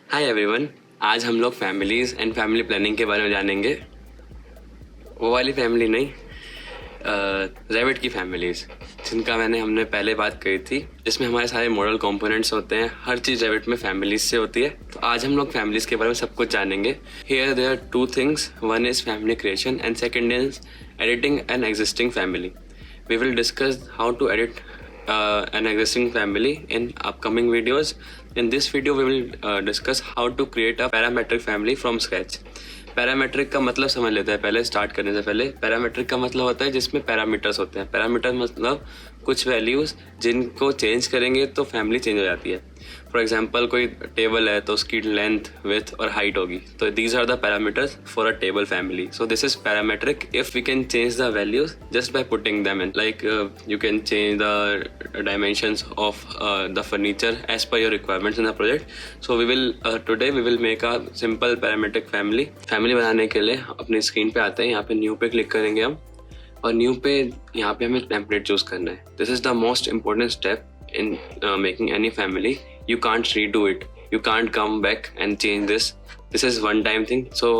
Hi everyone. आज हम लोग फैमिलीज़ एंड फैमिली प्लानिंग के बारे में जानेंगे। वो वाली फैमिली नहीं, रैबिट की फैमिलीज़ जिनका हमने पहले बात करी थी, जिसमें हमारे सारे मॉडल कंपोनेंट्स होते हैं। हर चीज़ रैबिट में फैमिलीज से होती है। तो आज हम लोग फैमिलीज़ के बारे में सब कुछ जानेंगे। Here there are two things, one is family creation and second is editing an existing family. We will discuss how to edit an existing family in upcoming videos. In this video, we will discuss how to create a parametric family from scratch. Parametric का मतलब समझ लेते हैं पहले, start करने से पहले। Parametric का मतलब होता है जिसमें पैरामीटर्स होते हैं। पैरामीटर मतलब कुछ वैल्यूज़ जिनको चेंज करेंगे तो फैमिली चेंज हो जाती है। फॉर एग्जाम्पल कोई टेबल है तो उसकी लेंथ, विड्थ और हाइट होगी। तो these are the parameters for a table family. So this is parametric if we can change the values just by putting them in. Like you can change the dimensions of the furniture as per your requirements in the project. So we will today we will make a simple parametric family. Family बनाने के लिए अपनी screen पे आते हैं, यहाँ पे new पे क्लिक करेंगे हम, और न्यू पे यहाँ पे हमें टेम्पलेट चूज करना है। This is the most important step in making any family. You can't redo it, you can't come back and change this is one time thing. So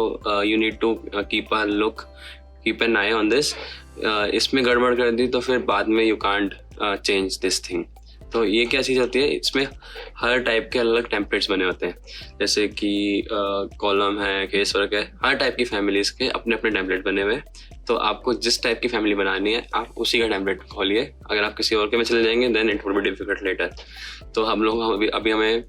you need to keep an eye on this. इसमें गड़बड़ कर दी तो फिर बाद में you can't change this thing. तो ये क्या चीज़ होती है, इसमें हर टाइप के अलग अलग टेम्पलेट्स बने होते हैं। जैसे कि कॉलम है, केस वर्क है, हर टाइप की फैमिलीज़ के अपने अपने टेम्पलेट बने हुए हैं। तो आपको जिस टाइप की फैमिली बनानी है आप उसी का टेम्पलेट खोलिए। अगर आप किसी और के में चले जाएंगे then it would be difficult later. तो हम लोग अभी हमें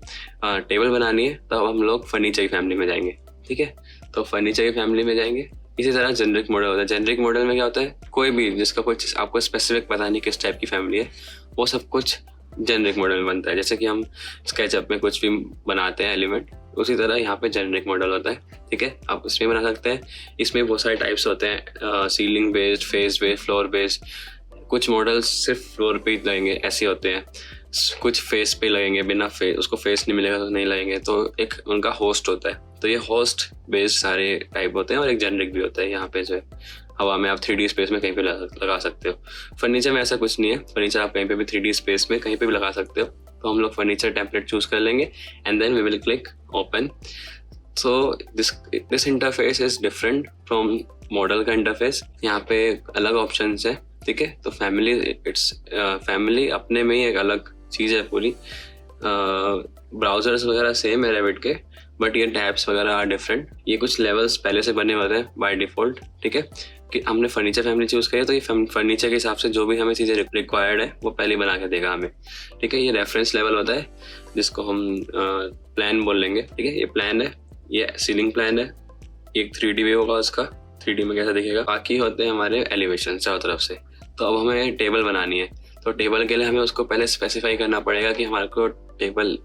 टेबल बनानी है, तो हम लोग फर्नीचर की फैमिली में जाएंगे। ठीक है, तो फर्नीचर की फैमिली में जाएंगे। इसी तरह जेनरिक मॉडल होता है। जेनरिक मॉडल में क्या होता है, कोई भी जिसका कोई आपको स्पेसिफिक पता नहीं किस टाइप की फैमिली है, वो सब कुछ जेनरिक मॉडल में बनता है। जैसे कि हम स्केचअप में कुछ भी बनाते हैं एलिमेंट, उसी तरह यहाँ पे जेनरिक मॉडल होता है। ठीक है, आप इसमें बना सकते हैं। इसमें बहुत सारे टाइप्स होते हैं, ceiling based, face based, floor based. कुछ मॉडल्स सिर्फ फ्लोर पे ही लगेंगे ऐसे होते हैं, कुछ फेस पे लगेंगे, बिना फेस उसको फेस नहीं मिलेगा तो नहीं लगेंगे। तो एक उनका होस्ट होता है। तो ये होस्ट बेस्ड सारे टाइप होते हैं, और एक जेनरिक भी होता है। यहाँ पे जो है हवा में आप 3D स्पेस में कहीं पे लगा सकते हो। फर्नीचर में ऐसा कुछ नहीं है, फर्नीचर आप कहीं पे भी 3D स्पेस में कहीं पे भी लगा सकते हो। तो हम लोग फर्नीचर टेम्पलेट चूज कर लेंगे and then we will click open. So this interface is different from model का इंटरफेस। यहाँ पे अलग ऑप्शन है। ठीक है, तो फैमिली अपने में ही एक अलग चीज़ है पूरी। ब्राउजर्स वगैरह सेम है रैबिट के, बट ये टैब्स वगैरह आर डिफरेंट। ये कुछ लेवल्स पहले से बने होते हैं बाय डिफॉल्ट। ठीक है, कि हमने फर्नीचर फैमिली चूज करी तो ये फर्नीचर के हिसाब से जो भी हमें चीज़ें रिक्वायर्ड है वो पहले बना के देगा हमें। ठीक है, ये रेफरेंस लेवल होता है जिसको हम प्लान बोल लेंगे। ठीक है, ये प्लान है, ये सीलिंग प्लान है, एक 3D व्यू होगा उसका, 3D में कैसा दिखेगा। बाकी होते हैं हमारे एलिवेशन चारों तरफ से। तो अब हमें टेबल बनानी है, तो टेबल के लिए हमें उसको पहले स्पेसिफाई करना पड़ेगा कि हमारे को टेबल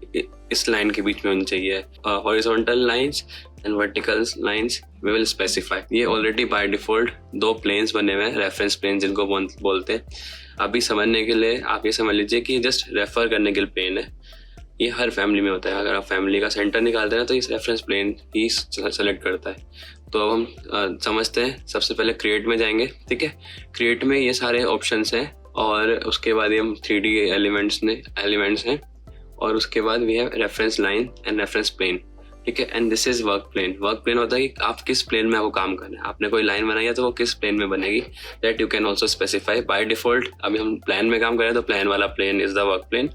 इस लाइन के बीच में होनी चाहिए। Horizontal lines and vertical lines we will specify. ये ऑलरेडी बाय डिफॉल्ट 2 प्लेन्स बने हुए हैं, रेफरेंस प्लेन जिनको बोलते हैं। अभी समझने के लिए आप ये समझ लीजिए कि जस्ट रेफर करने के लिए प्लेन है। ये हर फैमिली में होता है। अगर आप फैमिली का सेंटर निकालते हैं तो इस रेफरेंस प्लेन ही सेलेक्ट करता है। तो अब हम समझते हैं। सबसे पहले क्रिएट में जाएंगे। ठीक है, क्रिएट में ये सारे ऑप्शंस हैं, और उसके बाद ये हम 3D एलिमेंट्स हैं, और उसके बाद we have reference line and reference plane. ठीक है, and this is work plane. Work plane होता है कि आप किस प्लेन में आपको काम करना है। आपने कोई लाइन बनाई है तो वो किस प्लेन में बनेगी, that you can also specify by default. अभी हम प्लान में काम कर रहे हैं तो प्लान वाला plane is the work plane.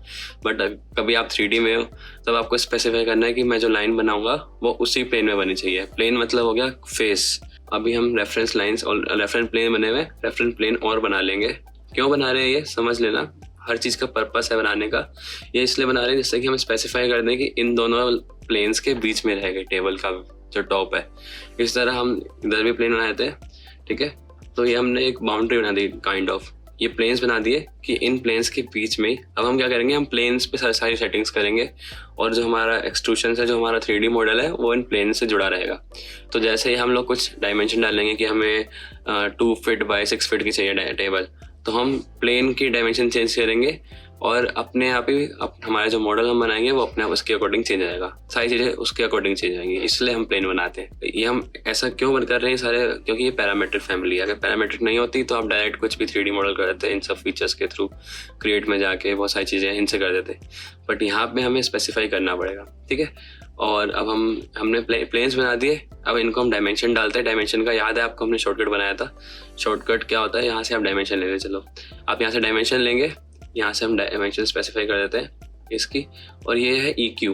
But कभी आप 3D में हो तब आपको स्पेसिफाई करना है कि मैं जो लाइन बनाऊंगा वो उसी प्लेन में बनी चाहिए। प्लेन मतलब हो गया फेस। अभी हम रेफरेंस लाइन्स और रेफरेंस प्लेन बने हुए, रेफरेंस प्लेन और बना लेंगे। क्यों बना रहे हैं ये समझ लेना, हर चीज़ का पर्पस है बनाने का। ये इसलिए बना रहे हैं जिससे कि हम स्पेसिफाई कर दें कि इन दोनों प्लेन्स के बीच में रहेगा टेबल का जो टॉप है। इस तरह हम इधर भी प्लेन बनाए थे। ठीक है, तो ये हमने एक बाउंड्री बना दी काइंड ऑफ। ये प्लेन्स बना दिए कि इन प्लेन्स के बीच में अब हम क्या करेंगे, हम प्लेन्स पे सारी सेटिंग्स करेंगे, और जो हमारा एक्सट्रूशन है, जो हमारा 3D मॉडल है, वो इन प्लेन से जुड़ा रहेगा। तो जैसे ही हम लोग कुछ डायमेंशन डालेंगे कि हमें 2 फीट बाय 6 फीट की चाहिए टेबल, तो हम प्लेन की डायमेंशन चेंज करेंगे और अपने आप ही हमारा जो मॉडल हम बनाएंगे वो अपने आप उसके अकॉर्डिंग चेंज आएगा, सारी चीज़ें उसके अकॉर्डिंग चेंज आएंगी। इसलिए हम प्लेन बनाते हैं। ये हम ऐसा क्यों कर रहे हैं सारे, क्योंकि ये पैरामीट्रिक फैमिली है। अगर पैरामीट्रिक नहीं होती तो आप डायरेक्ट कुछ भी 3D मॉडल कर देते हैं इन सब फीचर्स के थ्रू, क्रिएट में जाके बहुत सारी चीज़ें इनसे कर देते, बट यहाँ पे हमें स्पेसिफाई करना पड़ेगा, ठीक है। और अब हमने प्लेन्स बना दिए, अब इनको हम डायमेंशन डालते हैं। डायमेंशन का याद है आपको, हमने शॉर्टकट बनाया था। शॉर्टकट क्या होता है, यहाँ से आप डायमेंशन लेते, चलो आप यहाँ से डायमेंशन लेंगे, यहाँ से हम डायमेंशन स्पेसिफाई कर देते हैं इसकी, और ये है EQ।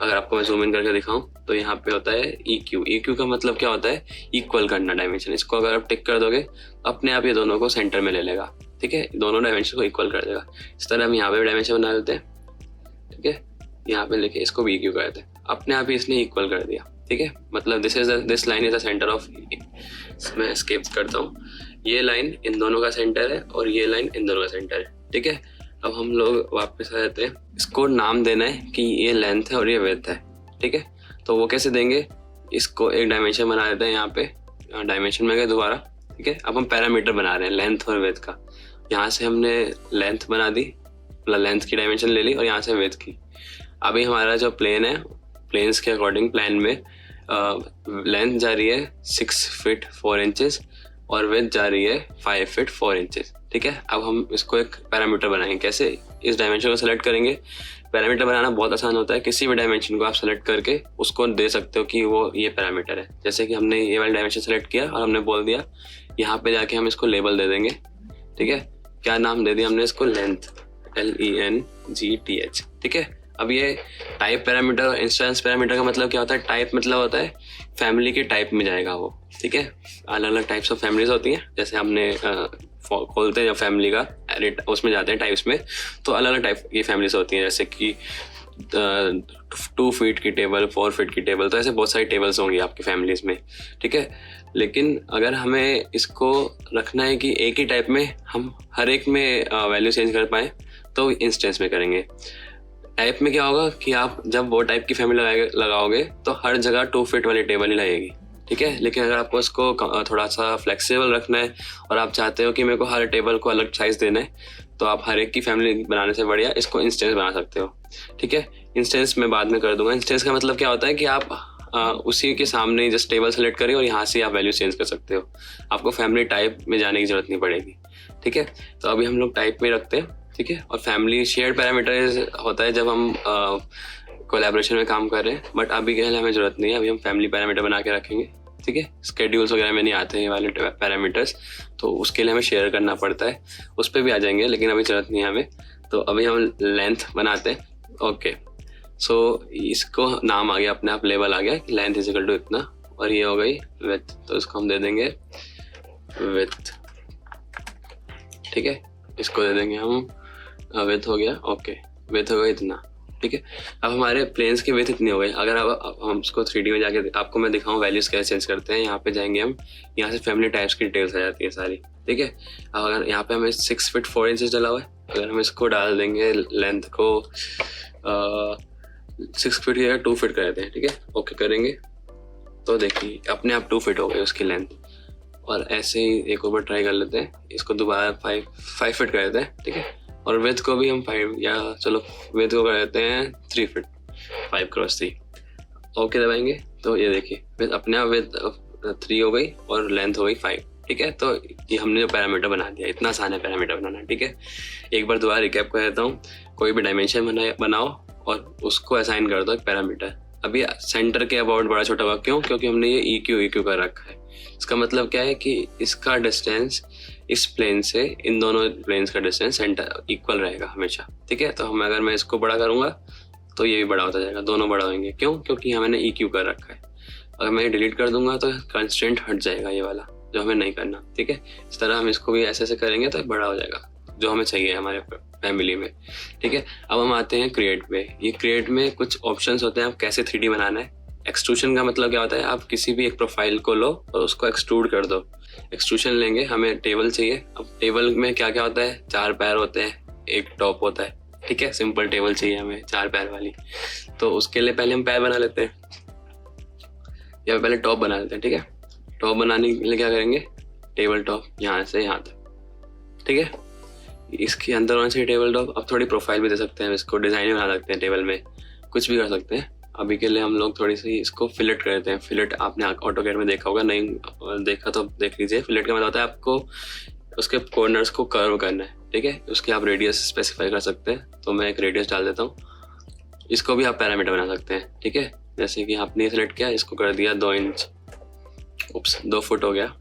अगर आपको मैं जूम इन करके दिखाऊं तो यहाँ पे होता है EQ। EQ का मतलब क्या होता है, इक्वल करना डायमेंशन। इसको अगर आप टिक कर दोगे अपने आप ये दोनों को सेंटर में ले लेगा, ठीक है, दोनों डायमेंशन को इक्वल कर देगा। इस तरह हम यहाँ पे डायमेंशन बना देते हैं, ठीक है, यहाँ पे लेके इसको भी EQ कर देते हैं, अपने आप ही इसने इक्वल कर दिया, ठीक है। मतलब this line is the centre of, मैं एस्केप करता हूँ, ये लाइन इन दोनों का सेंटर है और ये लाइन इन दोनों का सेंटर है, ठीक है। अब हम लोग वापस आ जाते हैं, इसको नाम देना है कि ये लेंथ है और ये विड्थ है, ठीक है। तो वो कैसे देंगे, इसको एक डायमेंशन बना देते हैं, यहाँ पे डायमेंशन में गए दोबारा, ठीक है। अब हम पैरामीटर बना रहे हैं लेंथ और विड्थ का। यहाँ से हमने लेंथ बना दी, मतलब लेंथ की डायमेंशन ले ली, और यहाँ से विड्थ की। अभी हमारा जो प्लेन है, प्लेन्स के अकॉर्डिंग प्लान में लेंथ जा रही है 6 फीट 4 इंचेस और विड्थ जा रही है 5 फीट 4 इंचेस, ठीक है। अब हम इसको एक पैरामीटर बनाएंगे। कैसे, इस डायमेंशन को सेलेक्ट करेंगे। पैरामीटर बनाना बहुत आसान होता है, किसी भी डायमेंशन को आप सेलेक्ट करके उसको दे सकते हो कि वो ये पैरामीटर है। जैसे कि हमने ये वाला डायमेंशन सेलेक्ट किया और हमने बोल दिया, यहाँ पे जाके हम इसको लेबल दे देंगे, ठीक है। क्या नाम दे दिया हमने इसको, लेंथ, LENGTH, ठीक है। अब ये टाइप पैरामीटर और इंस्टेंस पैरामीटर का मतलब क्या होता है, टाइप मतलब होता है फैमिली के टाइप में जाएगा वो, ठीक है। अलग अलग टाइप्स ऑफ फैमिलीज होती हैं, जैसे हमने खोलते हैं जब फैमिली का, उसमें जाते हैं टाइप्स में, तो अलग अलग टाइप की फैमिलीज होती हैं, जैसे कि 2 फीट की टेबल, 4 फीट की टेबल, तो ऐसे बहुत सारी टेबल्स होंगी आपकी फैमिलीज में, ठीक है। लेकिन अगर हमें इसको रखना है कि एक ही टाइप में हम हर एक में वैल्यू चेंज कर पाए, तो इंस्टेंस में करेंगे। टाइप में क्या होगा कि आप जब वो टाइप की फैमिली लगाओगे तो हर जगह 2 फीट वाली टेबल ही लगेगी, ठीक है। लेकिन अगर आपको इसको थोड़ा सा फ्लेक्सिबल रखना है और आप चाहते हो कि मेरे को हर टेबल को अलग साइज देना है, तो आप हर एक की फैमिली बनाने से बढ़िया इसको इंस्टेंस बना सकते हो, ठीक है। इंस्टेंस मैं बाद में कर दूंगा। इंस्टेंस का मतलब क्या होता है कि आप उसी के सामने जस्ट टेबल सेलेक्ट करिए और यहाँ से आप वैल्यू चेंज कर सकते हो, आपको फैमिली टाइप में जाने की जरूरत नहीं पड़ेगी, ठीक है। तो अभी हम लोग टाइप में रखते हैं, ठीक है। और फैमिली शेयर्ड पैरामीटर होता है जब हम कोलैबोरेशन में काम कर रहे हैं, बट अभी के लिए हमें जरूरत नहीं है, अभी हम फैमिली पैरामीटर बना के रखेंगे, ठीक है। स्केड्यूल्स वगैरह में नहीं आते हैं ये वाले पैरामीटर्स, तो उसके लिए हमें शेयर करना पड़ता है, उस पर भी आ जाएंगे, लेकिन अभी जरूरत नहीं है हमें। तो अभी हम लेंथ बनाते हैं, ओके। सो इसको नाम आ गया अपने आप, लेवल आ गया कि लेंथ इज इक्वल टू इतना, और ये हो गई विड्थ, तो इसको हम दे देंगे विड्थ, ठीक है। इसको दे देंगे हम विड्थ हो गया, ओके, विड्थ हो गया इतना, ठीक है। अब हमारे प्लेन्स की विड्थ इतनी हो गई। अगर अब हम इसको 3D में जाके आपको मैं दिखाऊं वैल्यूज कैसे चेंज करते हैं, यहाँ पे जाएंगे हम, यहाँ से फैमिली टाइप्स की डिटेल्स आ जाती है सारी, ठीक है। अब अगर यहाँ पे हमें 6 फीट 4 इंचेस डला हुआ है, अगर हम इसको डाल देंगे लेंथ को 6 फीट की जगह 2 फीट कर देते हैं, ठीक है, ओके करेंगे, तो देखिए अपने आप 2 फीट हो गई उसकी लेंथ। और ऐसे ही एक और ट्राई कर लेते हैं, इसको दोबारा 5 फीट कर देते हैं, ठीक है। और विड्थ को भी हम 5, या चलो विड्थ को कर देते हैं 3 फीट, 5 क्रॉस 3, ओके दबाएंगे, तो ये देखिए अपने आप विड्थ 3 हो गई और लेंथ हो गई 5, ठीक है। तो ये हमने जो पैरामीटर बना दिया, इतना आसान है पैरामीटर बनाना, ठीक है। एक बार दोबारा रिकैप कर देता हूँ, कोई भी डायमेंशन बनाओ और उसको असाइन कर दो एक पैरामीटर। अभी सेंटर के अबाउट बड़ा छोटा हुआ, क्यों, क्योंकि हमने ये EQ कर रखा है। इसका मतलब क्या है कि इसका डिस्टेंस इस प्लेन से इन दोनों प्लेन्स का डिस्टेंस सेंटर इक्वल रहेगा हमेशा, ठीक है। तो हम अगर मैं इसको बड़ा करूंगा तो ये भी बड़ा होता जाएगा, दोनों बड़ा होंगे, क्यों, क्योंकि हमने EQ कर रखा है। अगर मैं डिलीट कर दूंगा तो कंस्ट्रेंट हट जाएगा ये वाला, जो हमें नहीं करना, ठीक है। इस तरह हम इसको भी ऐसे करेंगे तो बड़ा हो जाएगा, जो हमें चाहिए हमारे फैमिली में, ठीक है। अब हम आते हैं क्रिएट पे। ये क्रिएट में कुछ ऑप्शंस होते हैं, आप कैसे 3D बनाना है। एक्सट्रूशन का मतलब क्या होता है, आप किसी भी एक प्रोफाइल को लो और उसको एक्सट्रूड कर दो। एक्सट्रूशन लेंगे, हमें टेबल चाहिए। अब टेबल में क्या क्या होता है, 4 पैर होते हैं, एक टॉप होता है, ठीक है। सिंपल टेबल चाहिए हमें 4 पैर वाली, तो उसके लिए पहले हम पैर बना लेते हैं, या पहले टॉप बना लेते हैं, ठीक है। टॉप बनाने के लिए क्या करेंगे, टेबल टॉप यहाँ से यहाँ तक, ठीक है। इसके अंदर होना चाहिए टेबल टॉप। अब थोड़ी प्रोफाइल भी दे सकते हैं, इसको डिज़ाइन भी बना सकते हैं, टेबल में कुछ भी कर सकते हैं। अभी के लिए हम लोग थोड़ी सी इसको फिलेट कर देते हैं। फिलेट आपने ऑटोकैड में देखा होगा, नहीं देखा तो देख लीजिए। फिलेट का मतलब होता है आपको उसके कॉर्नर्स को कर्व करना है, ठीक है। उसके आप रेडियस स्पेसिफाई कर सकते हैं, तो मैं एक रेडियस डाल देता हूँ। इसको भी आप पैरामीटर बना सकते हैं, ठीक है। जैसे कि आपने सेलेक्ट किया, इसको कर दिया 2 इंच, उप्स 2 फुट हो गया।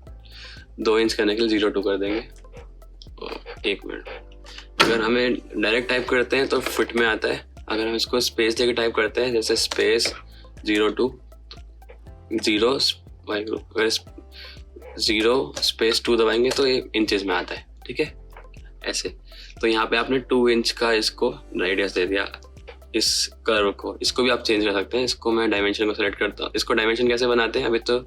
2 इंच करने के लिए 0.2 कर देंगे। 1 मिनट। अगर हमें डायरेक्ट टाइप करते हैं तो फिट में आता है। अगर हम इसको स्पेस देके टाइप करते हैं, जैसे स्पेस 0.2 0 अगर 0 स्पेस 2 दबाएंगे तो ये इंचेस में आता है, ठीक है, ऐसे। तो यहाँ पे आपने 2 इंच का इसको रेडियस दे दिया इस कर्व को। इसको भी आप चेंज कर सकते हैं। इसको मैं डायमेंशन को सेलेक्ट करता हूँ। इसको डायमेंशन कैसे बनाते हैं, अभी तो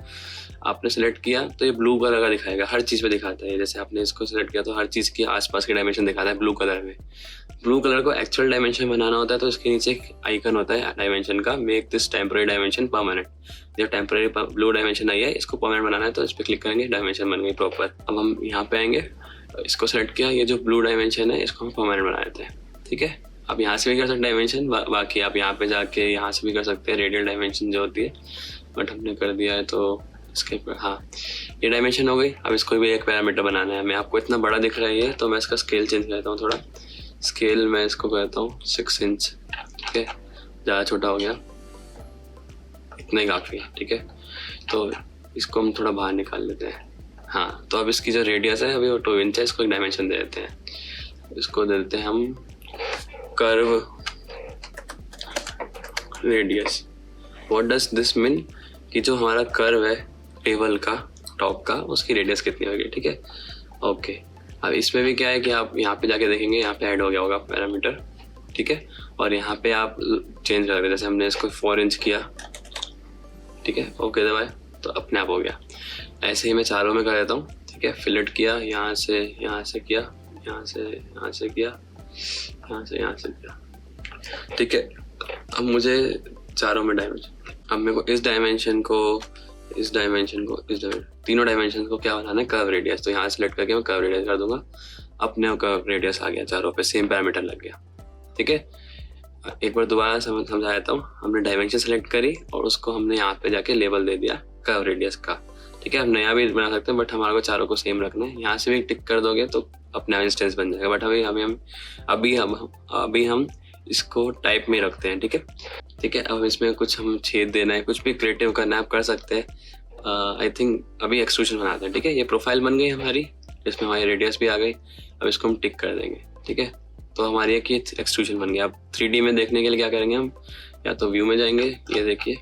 आपने सेलेक्ट किया तो ये ब्लू कलर का दिखाएगा, हर चीज़ पे दिखाता है। जैसे आपने इसको सेलेक्ट किया तो हर चीज़ के आसपास के डायमेंशन दिखाता है ब्लू कलर में। ब्लू कलर को एक्चुअल डायमेंशन बनाना होता है तो इसके नीचे एक आइकन होता है डायमेंशन का, make this temporary dimension permanent. जब टेम्पररी ब्लू डायमेंशन आई है, इसको परमानेंट बनाना है तो इस पर क्लिक करेंगे, डायमेंशन बन गई प्रॉपर। अब हम यहाँ पे आएंगे, इसको सेलेक्ट किया, ये जो ब्लू डायमेंशन है इसको हम परमानेंट बना देते हैं, ठीक है। आप यहाँ से भी कर सकते हैं डायमेंशन, बाकी आप यहाँ पे जाके यहाँ से भी कर सकते हैं रेडियल डायमेंशन जो होती है, बट हमने कर दिया है तो इसके हाँ, ये डायमेंशन हो गई। अब इसको भी एक पैरामीटर बनाना है। मैं आपको इतना बड़ा दिख रहा है ये, तो मैं इसका स्केल चेंज करता हूँ थोड़ा। स्केल मैं इसको करता हूँ 6 इंच, ठीक है, ज़्यादा छोटा हो गया, इतना ही काफ़ी है, ठीक है। तो इसको हम थोड़ा बाहर निकाल लेते हैं। हाँ, तो अब इसकी जो रेडियस है अभी वो 2 इंच है, इसको एक डायमेंशन दे देते हैं। इसको दे देते हैं हम curve radius. What does this mean, कि जो हमारा कर्व है टेबल का टॉप का, उसकी रेडियस कितनी होगी, ठीक है, ओके। अब इसमें भी क्या है कि आप यहाँ पे जाके देखेंगे, यहाँ पे ऐड हो गया होगा पैरामीटर, ठीक है। और यहाँ पे आप चेंज कर दें, जैसे हमने इसको 4 इंच किया, ठीक है, ओके दबाए तो अपने आप हो गया। ऐसे ही मैं चारों में कर देता हूँ, ठीक है। फिलेट किया, यहाँ से किया, यहाँ से किया, यहाँ से किया, ठीक है। अब मुझे चारों में डायमेंशन, अब मेरे को इस डायमेंशन को तीनों डायमेंशन को क्या बनाना है, कर्व रेडियस। तो यहाँ सेलेक्ट करके मैं कर्व रेडियस कर दूंगा, अपने कर्व रेडियस आ गया, चारों पे सेम पैरामीटर लग गया, ठीक है। एक बार दोबारा समझा देता हूँ। हमने डायमेंशन सेलेक्ट करी और उसको हमने यहाँ पे जाके लेबल दे दिया कर्व रेडियस का, ठीक है। हम नया भी बना सकते हैं, बट हमारे को चारों को सेम रखना है। यहाँ से भी टिक कर दोगे तो अपना इंस्टेंस बन जाएगा, बट अभी हम इसको टाइप में रखते हैं, ठीक है, ठीक है। अब इसमें कुछ हम छेद देना है, कुछ भी क्रिएटिव करना है, आप कर सकते हैं। आई थिंक अभी एक्सट्रूशन बनाते हैं, ठीक है। ये प्रोफाइल बन गई हमारी, इसमें हमारी रेडियस भी आ गई। अब इसको हम टिक कर देंगे, ठीक है। तो हमारी एक एक्सट्रूशन बन गया। अब 3D में देखने के लिए क्या करेंगे हम, या तो व्यू में जाएंगे, ये देखिए,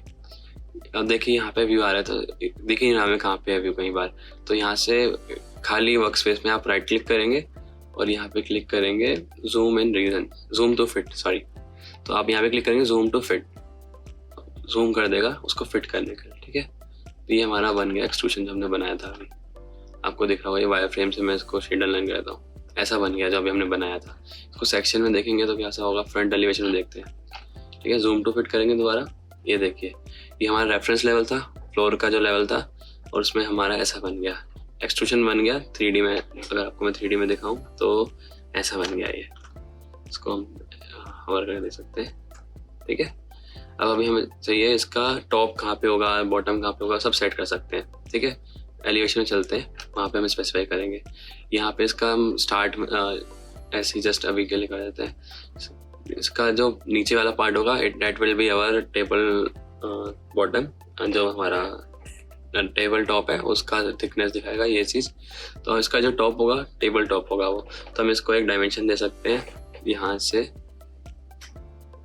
अब देखिए यहाँ पे व्यू आ रहा है, तो देखिए यहाँ में कहाँ पे है व्यू कई बार। तो यहाँ से खाली वर्क स्पेस में आप राइट क्लिक करेंगे और यहाँ पे क्लिक करेंगे zoom in region, zoom to fit, sorry. तो आप यहाँ पे क्लिक करेंगे जूम टू फिट, जूम कर देगा उसको फिट करने के लिए, ठीक है। तो ये हमारा बन गया एक्सट्रूशन जो हमने बनाया था। अभी आपको दिख रहा होगा, ये वायर फ्रेम से मैं इसको शेडर लाइन करता हूँ, ऐसा बन गया जो अभी हमने बनाया था। इसको सेक्शन में देखेंगे तो कैसा होगा, फ्रंट एलिवेशन में देखते हैं, ठीक है। जूम टू फिट करेंगे दोबारा, ये देखिए, ये हमारा रेफरेंस लेवल था, फ्लोर का जो लेवल था, और उसमें हमारा ऐसा बन गया, एक्सट्रूशन बन गया 3D में। अगर आपको मैं 3D में दिखाऊं तो ऐसा बन गया ये। इसको हम हवर कर दे सकते हैं, ठीक है। अब अभी हमें चाहिए इसका टॉप कहाँ पे होगा, बॉटम कहाँ पे होगा, सब सेट कर सकते हैं, ठीक है। एलिवेशन में चलते हैं, वहाँ पे हम स्पेसिफाई करेंगे। यहाँ पे इसका हम स्टार्ट ऐसे ही जस्ट अभी के लिए कर देते हैं। इसका जो नीचे वाला पार्ट होगा, that will be our table bottom, जो हमारा टेबल टॉप है उसका थिकनेस दिखाएगा ये चीज़। तो इसका जो टॉप होगा टेबल टॉप होगा वो, तो हम इसको एक डायमेंशन दे सकते हैं यहाँ से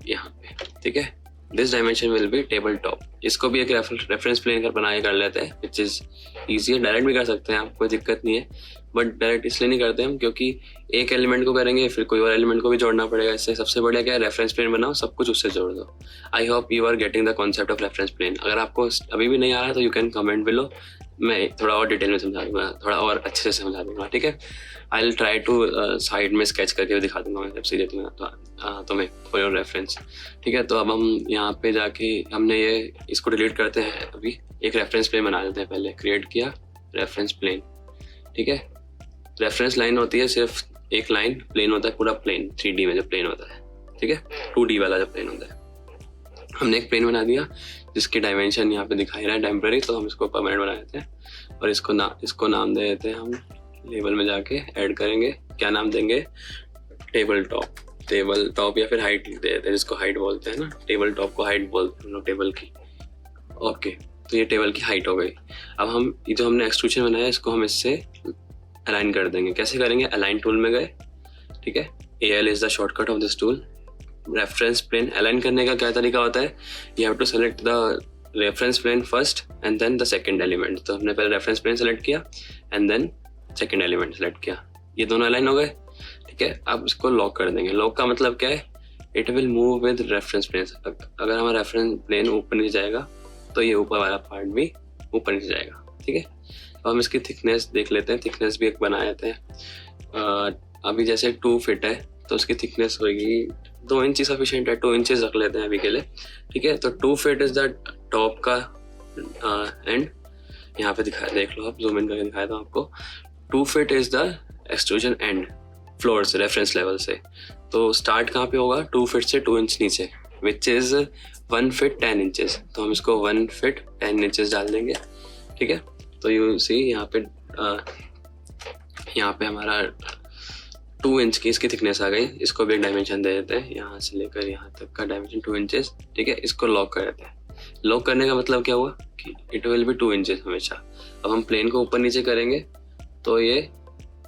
यहाँ पे, ठीक है। This dimension will be table top. इसको भी एक रेफरेंस प्लेन कर बना के कर लेते हैं, विच इज़ ईजी है। डायरेक्ट भी कर सकते हैं आप, कोई दिक्कत नहीं है, बट डायरेक्ट इसलिए नहीं करते हम क्योंकि एक एलिमेंट को करेंगे फिर कोई और एलिमेंट को भी जोड़ना पड़ेगा। इससे सबसे बढ़िया क्या है, रेफरेंस प्लेन बनाओ, सब कुछ उससे जोड़ दो। I hope you are getting the concept of reference plane. अगर आपको अभी भी नहीं आ रहा है तो यू कैन कमेंट बिलो, मैं थोड़ा और डिटेल में समझा दूंगा, थोड़ा और अच्छे से समझा दूंगा, ठीक है। I will try to side में स्केच करके दिखा दूंगा मैं सीधे तुम्हें फॉर योर रेफरेंस, ठीक है। तो अब हम यहाँ पे जाके हमने ये इसको डिलीट करते हैं। अभी एक रेफरेंस प्लेन बना लेते हैं। पहले क्रिएट किया रेफरेंस प्लेन, ठीक है। रेफरेंस लाइन होती है सिर्फ एक लाइन प्लेन होता है पूरा प्लेन 3D में जो प्लेन होता है, ठीक है, 2D वाला जो प्लेन होता है। हमने एक प्लेन बना दिया जिसकी डायमेंशन यहाँ पे दिखाई रहा है टेम्पररी, तो हम इसको परमानेंट बना देते हैं और इसको नाम दे देते हैं हम। लेबल में जाके ऐड करेंगे, क्या नाम देंगे, टेबल टॉप या फिर हाइट दे देते हैं, जिसको हाइट बोलते हैं ना, टेबल टॉप को हाइट बोलते हैं हम लोग टेबल की। ओके, तो ये टेबल की हाइट हो गई। अब हम ये जो हमने एक्सट्रूशन बनाया इसको हम इससे अलाइन कर देंगे। कैसे करेंगे, अलाइन टूल में गए, ठीक है, AL is the shortcut of this tool. Reference plane align करने का क्या तरीका होता है, you have to select the reference plane first and then the second element. तो हमने पहले रेफरेंस प्लेन सेलेक्ट किया and then second element select किया, ये दोनों अलाइन हो गए, ठीक है। अब इसको लॉक कर देंगे। लॉक का मतलब क्या है, it will move with reference plane. अगर हमारा रेफरेंस प्लेन ऊपर नीचे जाएगा तो ये ऊपर वाला पार्ट भी ऊपर नीचे जाएगा, ठीक है। अब हम इसकी थिकनेस देख लेते हैं, थिकनेस भी एक बना लेते हैं। अभी जैसे 2 फीट है तो उसकी थिकनेस होगी 2 इंच सफिशिएंट है, 2 इंचेस रख लेते हैं अभी के लिए, ठीक है। तो 2 फीट इज द टॉप का एंड, यहाँ पे देख लो आप, जूम इन करके दिखाया था आपको। 2 feet is the extrusion and floor से, रेफरेंस लेवल से। तो स्टार्ट कहाँ पे होगा, 2 फीट से 2 इंच नीचे, विच इज 1 फीट 10 इंचेस। तो हम इसको 1 फीट 10 इंचेस डाल देंगे, ठीक है। तो यू सी यहाँ पे हमारा 2 इंच की इसकी थिकनेस आ गई। इसको भी एक डायमेंशन दे देते हैं, यहाँ से लेकर यहाँ तक का डायमेंशन 2 इंचेस, ठीक है। इसको लॉक कर देते हैं। लॉक करने का मतलब क्या हुआ कि इट विल बी 2 इंचेस हमेशा। अब हम प्लेन को ऊपर नीचे करेंगे तो ये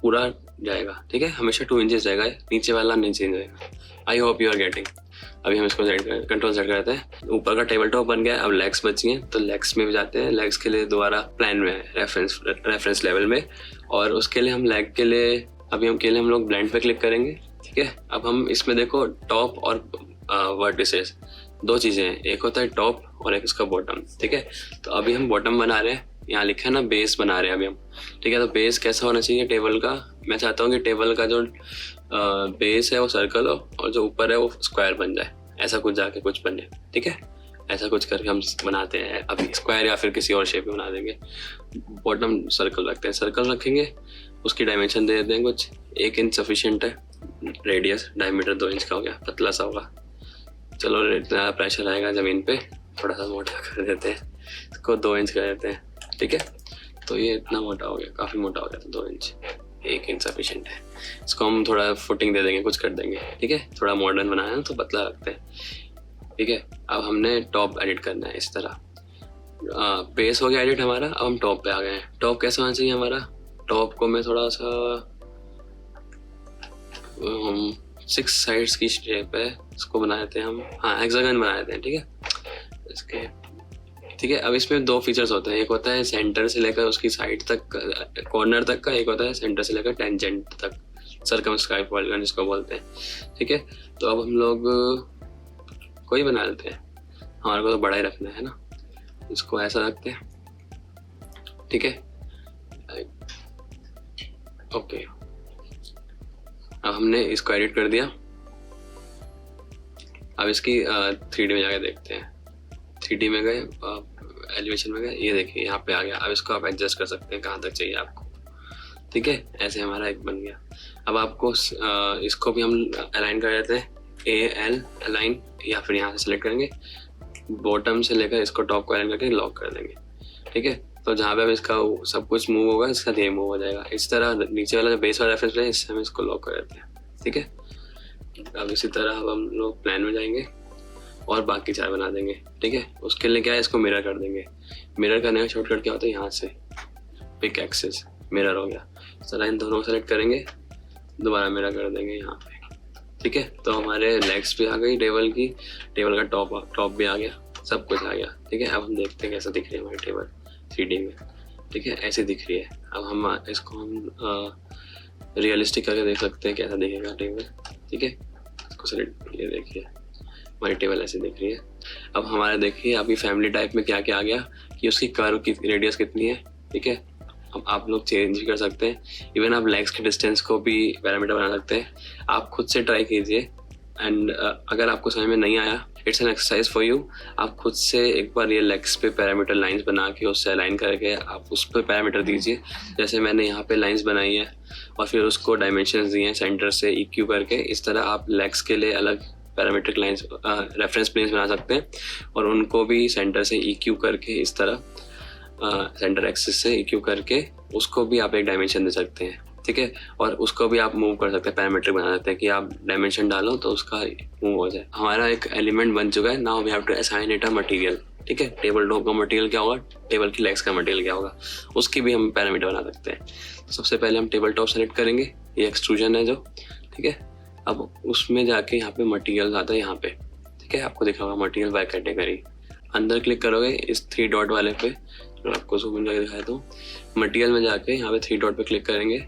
पूरा जाएगा, ठीक है, हमेशा 2 इंचेस जाएगा, नीचे वाला नहीं चेंज जाएगा। I hope you are getting. अभी हम इसको कंट्रोल सेट करते हैं। ऊपर का टेबल टॉप बन गया, अब लेग्स बची हैं तो लेग्स में भी जाते हैं। लेग्स के लिए दोबारा प्लान में रेफरेंस लेवल में, और उसके लिए हम लेग के लिए हम लोग ब्लेंड पे क्लिक करेंगे, ठीक है। अब हम इसमें देखो टॉप और वर्टिसेस 2 चीज़ें हैं, एक होता है टॉप और एक इसका बॉटम, ठीक है। तो अभी हम बॉटम बना रहे हैं, यहाँ लिखा है ना बेस बना रहे हैं अभी हम, ठीक है। तो बेस कैसा होना चाहिए टेबल का, मैं चाहता हूँ कि टेबल का जो बेस है वो सर्कल हो और जो ऊपर है वो स्क्वायर बन जाए, ऐसा कुछ जाके कुछ बने, ठीक है। ऐसा कुछ करके हम बनाते हैं अभी, स्क्वायर या फिर किसी और शेप में बना देंगे। बॉटम सर्कल रखते हैं, सर्कल रखेंगे, उसकी डायमेंशन दे देते हैं कुछ 1 इंच सफिशिएंट है, रेडियस डायमीटर 2 इंच का हो गया, पतला सा होगा। चलो इतना प्रेशर आएगा ज़मीन पे, थोड़ा सा मोटा कर देते हैं इसको, 2 इंच कर देते हैं, ठीक है। तो ये इतना मोटा हो गया, काफ़ी मोटा हो गया, तो 2 इंच 1 इंच सफिशिएंट है। इसको हम थोड़ा फुटिंग दे देंगे, कुछ कर देंगे, ठीक है। थोड़ा मॉडर्न बनाया है तो पतला रखते हैं, ठीक है। अब हमने टॉप एडिट करना है इस तरह। बेस हो गया एडिट हमारा, अब हम टॉप पे आ गए हैं। टॉप कैसा होना चाहिए हमारा, टॉप को मैं थोड़ा सा 6 साइड्स की शेप है, इसको बना देते हैं हम, हाँ हेक्सागन बना देते हैं, ठीक है इसके, ठीक है। अब इसमें 2 फीचर्स होते हैं, एक होता है सेंटर से लेकर उसकी साइड तक, कॉर्नर तक का, एक होता है सेंटर से लेकर टेंजेंट तक, सर्कमस्क्राइब पॉलीगन जिसको बोलते हैं, ठीक है। तो अब हम लोग कोई बना लेते हैं, हमारे को तो बड़ा ही रखना है ना, इसको ऐसा रखते हैं, ठीक है, ओके। अब हमने इसको एडिट कर दिया। अब इसकी 3D में जाके देखते हैं। 3D में गए, एलिवेशन में गए, ये देखिए यहाँ पे आ गया। अब इसको आप एडजस्ट कर सकते हैं कहाँ तक चाहिए आपको, ठीक है। ऐसे हमारा एक बन गया। अब आपको इसको भी हम अलाइन कर देते हैं, AL अलाइन, या फिर यहाँ से सेलेक्ट करेंगे, बॉटम से लेकर इसको टॉप को अलाइन करके लॉक कर देंगे, ठीक है। तो जहाँ पे अब इसका सब कुछ मूव होगा, इसका ये मूव हो जाएगा। इस तरह नीचे वाला जो बेस वाला रेफरेंस है, इससे हम इसको लॉक कर देते हैं, ठीक है। अब इसी तरह अब हम लोग प्लान में जाएंगे और बाकी 4 बना देंगे, ठीक है। उसके लिए क्या है, इसको मिरर कर देंगे। मिरर करने का शॉर्टकट क्या होता है, यहाँ से पिक एक्सिस मिरर हो गया। तो इन दोनों को सेलेक्ट करेंगे, दोबारा मिरर कर देंगे यहाँ पे, ठीक है। तो हमारे लेग्स भी आ गई टेबल की, टेबल का टॉप भी आ गया, सब कुछ आ गया, ठीक है। अब हम देखते हैं कैसा दिख रही है हमारी टेबल 3D में, ठीक है, ऐसे दिख रही है। अब हम इसको रियलिस्टिक करके देख सकते हैं कैसा दिखेगा टेबल, ठीक है। इसको सेलेक्ट, ये देखिए हमारी टेबल ऐसे दिख रही है। अब हमारा देखिए अभी फैमिली टाइप में क्या क्या आ गया कि उसकी कर्व की रेडियस कितनी है, ठीक है। अब आप लोग चेंज कर सकते हैं, इवन आप लेग्स के डिस्टेंस को भी पैरामीटर बना सकते हैं। आप खुद से ट्राई कीजिए, एंड अगर आपको समझ में नहीं आया, it's an exercise for you. आप खुद से एक बार ये लेग्स पे पैरामीटर लाइंस बना के उससे अलाइन करके आप उस पर पैरामीटर दीजिए। जैसे मैंने यहाँ पे लाइंस बनाई है और फिर उसको डायमेंशंस दिए हैं सेंटर से EQ करके, इस तरह आप लेग्स के लिए अलग पैरामीट्रिक लाइंस रेफरेंस प्लेन्स बना सकते हैं और उनको भी सेंटर से EQ करके इस तरह सेंटर एक्सिस से EQ करके उसको भी आप एक डायमेंशन दे सकते हैं, ठीक है। और उसको भी आप मूव कर सकते हैं, पैरामीट्रिक बना सकते हैं कि आप डायमेंशन डालो तो उसका मूव हो जाए। हमारा एक एलिमेंट बन चुका है। Now we have to assign it a material, ठीक है। टेबल टॉप का मटेरियल क्या होगा, टेबल की लेग्स का मटेरियल क्या होगा, उसकी भी हम पैरामीटर बना सकते हैं। तो सबसे पहले हम टेबल टॉप सेलेक्ट करेंगे, ये एक्सट्रूजन है जो, ठीक है। अब उसमें जाके यहाँ पे मटेरियल आता है यहाँ पे, ठीक है। आपको दिखा होगा मटेरियल बाय कैटेगरी, अंदर क्लिक करोगे इस 3 डॉट वाले पे, तो आपको जूम इन करके दिखाया तो मटेरियल में जाके यहाँ पे 3 डॉट पे क्लिक करेंगे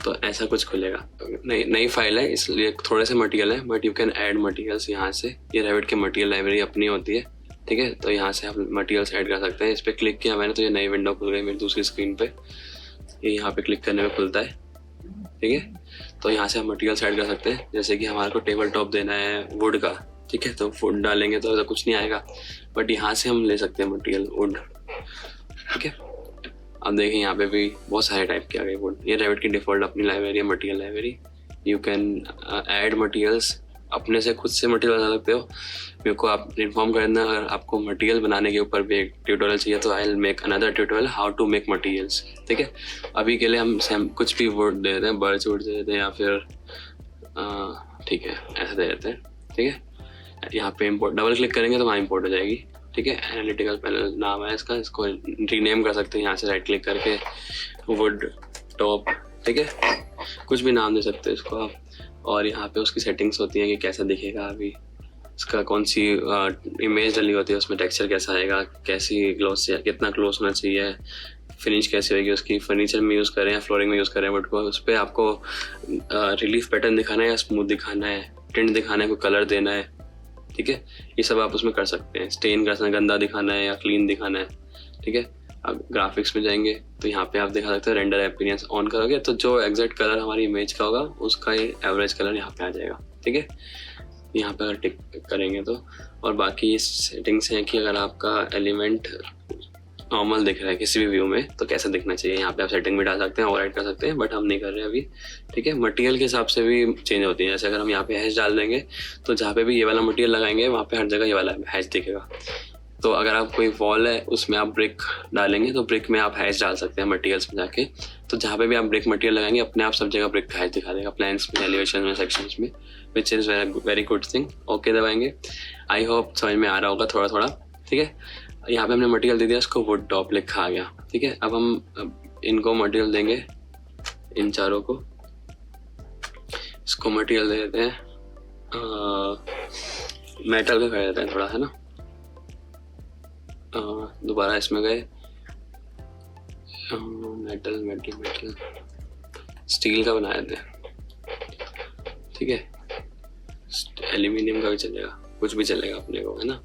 तो ऐसा कुछ खुलेगा। नई फाइल है इसलिए थोड़े से मटेरियल है, but you can add materials यहाँ से। ये रेविट की मटेरियल लाइब्रेरी अपनी होती है, ठीक है। तो यहाँ से आप मटेरियल्स ऐड कर सकते हैं। इस पर क्लिक किया मैंने तो ये नई विंडो खुल गई मेरी दूसरी स्क्रीन पे। ये यहाँ पे क्लिक करने में खुलता है, ठीक है। तो यहाँ से आप मटेरियल्स ऐड कर सकते हैं। जैसे कि हमारे को टेबल टॉप देना है वुड का, ठीक है। तो वुड डालेंगे तो ऐसा कुछ नहीं आएगा, बट यहाँ से हम ले सकते हैं मटेरियल वुड, ठीक है। अब देखिए यहाँ पे भी बहुत सारे टाइप के आ गए वुड। ये रेविट की डिफॉल्ट अपनी लाइब्रेरी है, material library. You can add materials, अपने से खुद से मटेरियल बना सकते हो। मेरे को आप इन्फॉर्म कर देना अगर आपको मटेरियल बनाने के ऊपर भी एक ट्यूटोरियल चाहिए तो I will make another tutorial how to make materials, ठीक है। अभी के लिए हम कुछ भी वुड दे देते हैं, बर्ड्स वुड दे देते हैं या फिर ठीक है ऐसा दे देते हैं, ठीक है। यहाँ पे इम्पोर्ट डबल क्लिक करेंगे तो वहाँ इम्पोर्ट हो जाएगी, ठीक है। एनालिटिकल पैनल नाम है इसका, इसको रीनेम कर सकते हैं यहाँ से राइट क्लिक करके, वुड टॉप, ठीक है। कुछ भी नाम दे सकते हैं इसको आप। और यहाँ पे उसकी सेटिंग्स होती हैं कि कैसा दिखेगा, अभी इसका कौन सी इमेज डली होती है उसमें टेक्सचर कैसा आएगा, कैसी ग्लोस से कितना क्लोज होना चाहिए, फिनिश कैसी होगी उसकी, फर्नीचर में यूज़ करें या फ्लोरिंग में यूज़ करें, बट को उस पर आपको रिलीफ पैटर्न दिखाना है या स्मूथ दिखाना है, टिंट दिखाना है, कोई कलर देना है, ठीक है। ये सब आप उसमें कर सकते हैं। स्टेन करना है, गंदा दिखाना है या क्लीन दिखाना है, ठीक है। अब ग्राफिक्स में जाएंगे तो यहाँ पे आप दिखा सकते हैं रेंडर अपीयरेंस ऑन करोगे तो जो एग्जैक्ट कलर हमारी इमेज का होगा उसका ये एवरेज कलर यहाँ पे आ जाएगा, ठीक है। यहाँ पे अगर टिक करेंगे तो, और बाकी सेटिंग्स हैं कि अगर आपका एलिमेंट नॉर्मल दिख रहा है किसी भी व्यू में तो कैसा दिखना चाहिए, यहाँ पे आप सेटिंग भी डाल सकते हैं, ओवरराइड कर सकते हैं, बट हम नहीं कर रहे अभी, ठीक है। मटेरियल के हिसाब से भी चेंज होती है। जैसे अगर हम यहाँ पे हैश डाल देंगे तो जहाँ पे भी ये वाला मटेरियल लगाएंगे वहाँ पे हर जगह ये वाला हैश दिखेगा। तो अगर आप कोई वॉल है उसमें आप ब्रिक डालेंगे तो ब्रिक में आप हैश डाल सकते हैं मटेरियल्स में जाके, तो जहाँ पे भी आप ब्रिक मटेरियल लगाएंगे अपने आप सब जगह ब्रिक का हैश दिखा देगा, प्लान्स में, एलिवेशन में, सेक्शंस में, which is very good thing. Okay दबाएंगे। आई होप समझ में आ रहा होगा थोड़ा थोड़ा, ठीक है। यहाँ पे हमने मटेरियल दे दिया, इसको वुड टॉप लिखा आ गया, ठीक है। अब हम इनको मटेरियल देंगे, इन चारों को, इसको मटेरियल दे देते हैं मेटल का कर देते हैं थोड़ा, है ना। दोबारा इसमें गए मेटल मेटल मेटल स्टील का बना देते हैं, ठीक है। एल्यूमिनियम का भी चलेगा, कुछ भी चलेगा अपने को, है ना।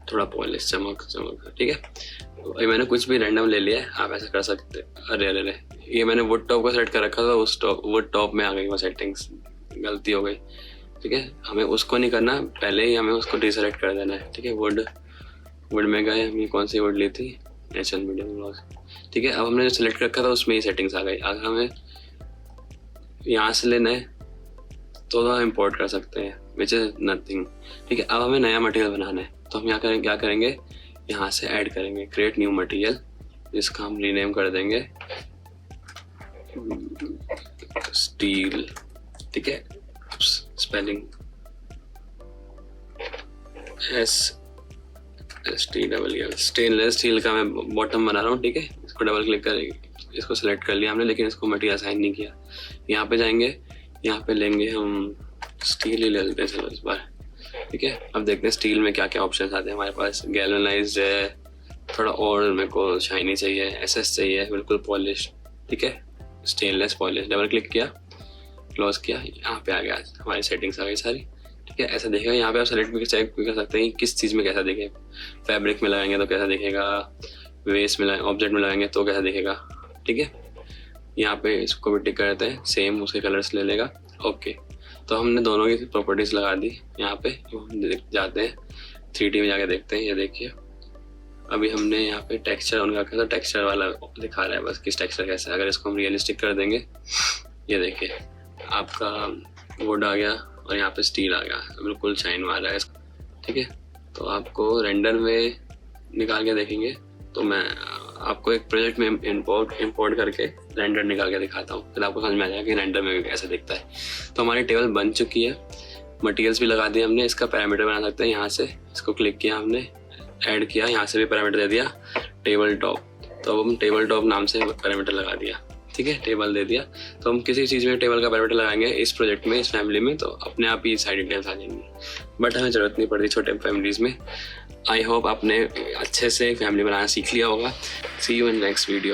थोड़ा पॉलिश चमक, ठीक है। मैंने कुछ भी रैंडम ले लिया है, आप ऐसा कर सकते हैं। अरे अरे अरे, ये मैंने वुड टॉप को सेट कर रखा था, उस वुड टॉप में आ गई वो सेटिंग्स, गलती हो गई, ठीक है। हमें उसको नहीं करना, पहले ही हमें उसको डिसेलेक्ट कर देना है, ठीक है। वुड में गए, हमने कौन सी वुड ली थी, नेचुरल मीडियम ग्लॉस, ठीक है। अब हमने जो सेलेक्ट रखा था उसमें ही सेटिंग्स आ गई। अगर हमें यहाँ से लेना है तो हम इम्पोर्ट कर सकते हैं, विच इज़ नथिंग, ठीक है। अब हमें नया मटेरियल बनाना है तो हम यहाँ करेंगे, क्या करेंगे, यहाँ से ऐड करेंगे क्रिएट न्यू मटेरियल, जिसका हम रीनेम कर देंगे स्टील, ठीक है। स्पेलिंग STEEL, स्टेनलेस स्टील का मैं बॉटम बना रहा हूँ, ठीक है। इसको डबल क्लिक करेंगे, इसको सेलेक्ट कर लिया हमने, लेकिन इसको मटेरियल असाइन नहीं किया। यहाँ पे जाएंगे, यहाँ पे लेंगे हम स्टील ही ले लेते हैं चलो इस बार, ठीक है। अब देखते हैं स्टील में क्या क्या ऑप्शन आते हैं हमारे पास। गैल्वेनाइज्ड है, थोड़ा और मेरे को शाइनी चाहिए, SS चाहिए, बिल्कुल पॉलिश, ठीक है। स्टेनलेस पॉलिश, डबल क्लिक किया, क्लोज किया, यहाँ पे आ गया, हमारी सेटिंग्स आ गई सारी, ठीक है। ऐसा दिखेगा। यहाँ पे आप सेलेक्ट भी चेक भी कर सकते हैं कि किस चीज़ में कैसा दिखे। फैब्रिक में लगाएंगे तो कैसा दिखेगा, वेस्ट में ऑब्जेक्ट में लगाएंगे तो कैसा दिखेगा, ठीक है। यहाँ पे इसको भी टिक कर देते हैं, सेम उसके कलर्स ले लेगा, ओके। तो हमने दोनों की प्रॉपर्टीज़ लगा दी यहाँ पे। जाते हैं 3D में जाके देखते हैं। ये देखिए अभी हमने यहाँ पे टेक्सचर ऑन रखा था, टेक्सचर वाला दिखा रहा है बस किस टेक्सचर कैसा है। अगर इसको हम रियलिस्टिक कर देंगे, ये देखिए आपका वुड आ गया और यहाँ पे स्टील आ गया, बिल्कुल शाइन वाला है। ठीक है, तो आपको रेंडर में निकाल के देखेंगे। तो मैं आपको एक प्रोजेक्ट में इंपोर्ट करके रेंडर निकाल के दिखाता हूँ, फिर आपको समझ में आ जाएगा कि रेंडर में कैसे दिखता है। तो हमारी टेबल बन चुकी है, मटेरियल्स भी लगा दिए हमने। इसका पैरामीटर बना सकते हैं यहाँ से, इसको क्लिक किया हमने, ऐड किया, यहाँ से भी पैरामीटर दे दिया टेबल टॉप। तो अब हम टेबल टॉप नाम से पैरामीटर लगा दिया। ठीक है, टेबल दे दिया। तो हम किसी चीज़ में टेबल का पैरामीटर लगाएंगे इस प्रोजेक्ट में, इस फैमिली में, तो अपने आप ही साइड डिटेल्स आ जाएंगी। बट हमें ज़रूरत नहीं पड़ती छोटे फैमिलीज़ में। आई होप आपने अच्छे से फैमिली बनाना सीख लिया होगा। सी यू इन नेक्स्ट वीडियो।